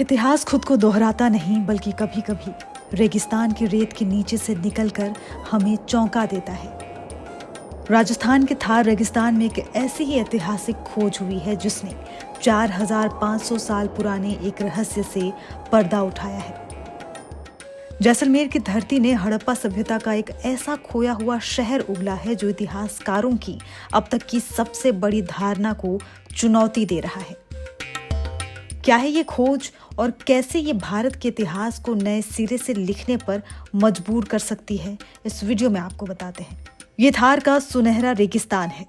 इतिहास खुद को दोहराता नहीं, बल्कि कभी कभी रेगिस्तान की रेत के नीचे से निकलकर हमें चौंका देता है। राजस्थान के थार रेगिस्तान में एक ऐसी ही ऐतिहासिक खोज हुई है जिसने 4500 साल पुराने एक रहस्य से पर्दा उठाया है। जैसलमेर की धरती ने हड़प्पा सभ्यता का एक ऐसा खोया हुआ शहर उगला है जो इतिहासकारों की अब तक की सबसे बड़ी धारणा को चुनौती दे रहा है। क्या है ये खोज और कैसे ये भारत के इतिहास को नए सिरे से लिखने पर मजबूर कर सकती है, इस वीडियो में आपको बताते हैं। ये थार का सुनहरा रेगिस्तान है,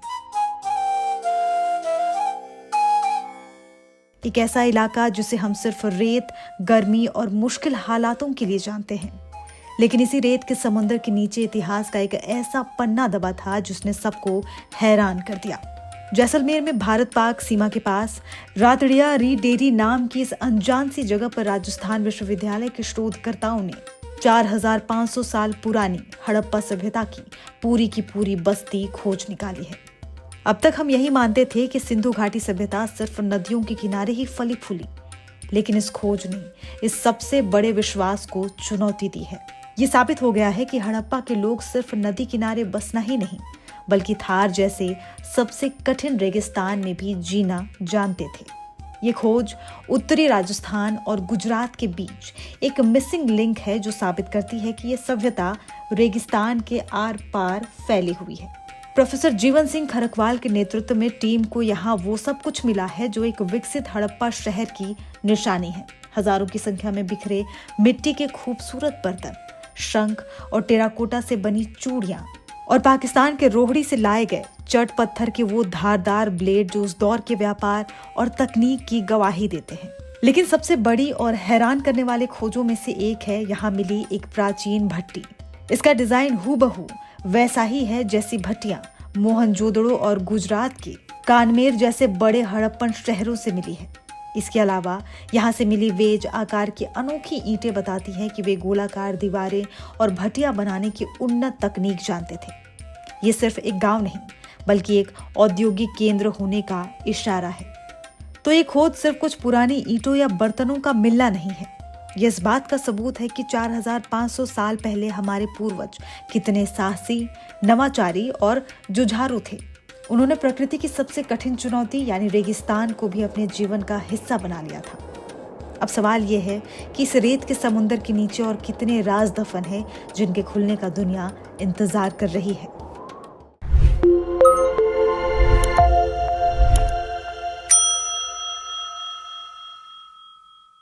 एक ऐसा इलाका जिसे हम सिर्फ रेत, गर्मी और मुश्किल हालातों के लिए जानते हैं। लेकिन इसी रेत के समंदर के नीचे इतिहास का एक ऐसा पन्ना दबा था जिसने सबको हैरान कर दिया। जैसलमेर में भारत पाक सीमा के पास रातड़िया री डेरी नाम की इस अनजान सी जगह पर राजस्थान विश्वविद्यालय के शोधकर्ताओं ने 4500 साल पुरानी हड़प्पा सभ्यता की पूरी बस्ती खोज निकाली है। अब तक हम यही मानते थे कि सिंधु घाटी सभ्यता सिर्फ नदियों के किनारे ही फली फूली, लेकिन इस खोज ने इस सबसे बड़े विश्वास को चुनौती दी है। ये साबित हो गया है कि हड़प्पा के लोग सिर्फ नदी किनारे बसना ही नहीं, बल्कि थार जैसे सबसे कठिन रेगिस्तान में भी जीना जानते थे। ये खोज उत्तरी राजस्थान और गुजरात के बीच एक मिसिंग लिंक है जो साबित करती है कि ये सभ्यता रेगिस्तान के आर पार फैली हुई है। प्रोफेसर जीवन सिंह खरकवाल के नेतृत्व में टीम को यहाँ वो सब कुछ मिला है जो एक विकसित हड़प्पा शहर की निशानी है। हजारों की संख्या में बिखरे मिट्टी के खूबसूरत बर्तन, शंख और टेराकोटा से बनी चूड़ियां और पाकिस्तान के रोहड़ी से लाए गए चट पत्थर के वो धारदार ब्लेड जो उस दौर के व्यापार और तकनीक की गवाही देते हैं। लेकिन सबसे बड़ी और हैरान करने वाले खोजों में से एक है यहाँ मिली एक प्राचीन भट्टी। इसका डिजाइन हूबहू वैसा ही है जैसी भट्टियां मोहनजोदड़ो और गुजरात के कानमेर जैसे बड़े हड़प्पन शहरों से मिली है। इसके अलावा यहाँ से मिली वेज आकार की अनोखी ईंटें बताती हैं कि वे गोलाकार दीवारें और भट्टियां बनाने की उन्नत तकनीक जानते थे। ये सिर्फ एक गांव नहीं, बल्कि एक औद्योगिक केंद्र होने का इशारा है। तो ये खोज सिर्फ कुछ पुरानी ईंटों या बर्तनों का मिलना नहीं है, ये इस बात का सबूत है कि 4500 साल पहले हमारे पूर्वज कितने साहसी, नवाचारी और जुझारू थे। उन्होंने प्रकृति की सबसे कठिन चुनौती यानी रेगिस्तान को भी अपने जीवन का हिस्सा बना लिया था। अब सवाल यह है कि इस रेत के समुद्र के नीचे और कितने राज दफन है जिनके खुलने का दुनिया इंतजार कर रही है।